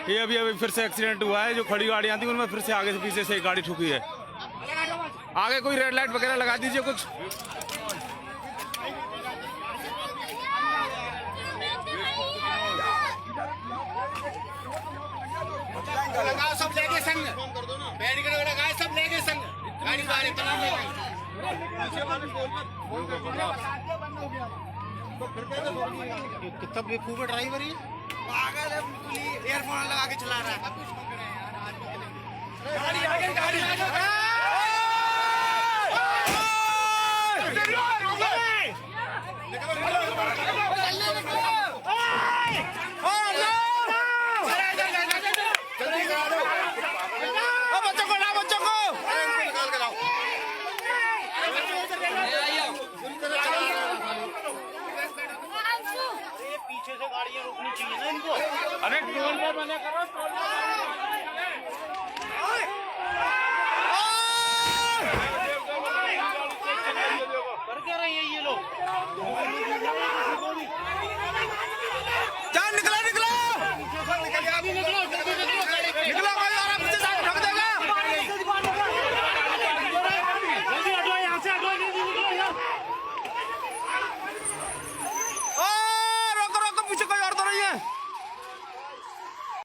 ये अभी फिर से एक्सीडेंट हुआ है। जो खड़ी गाड़ियां थी उनमें फिर से आगे से पीछे से एक गाड़ी ठुकी है। आगे कोई रेड लाइट वगैरह लगा दीजिए कुछ। लगाओ सब लेके संग, बैरिकेड लगाए सब लेके संग, गाड़ी बाहर तमाम ले गई। कितना बेवकूफ ड्राइवर है, पागल है, ईयरफोन लगा के चला रहा है। गाड़ी आगे, गाड़ी आगे। पीछे से गाड़ियां रोकनी चाहिए ना इनको। अरे टोल पे बने करो, टोल पे।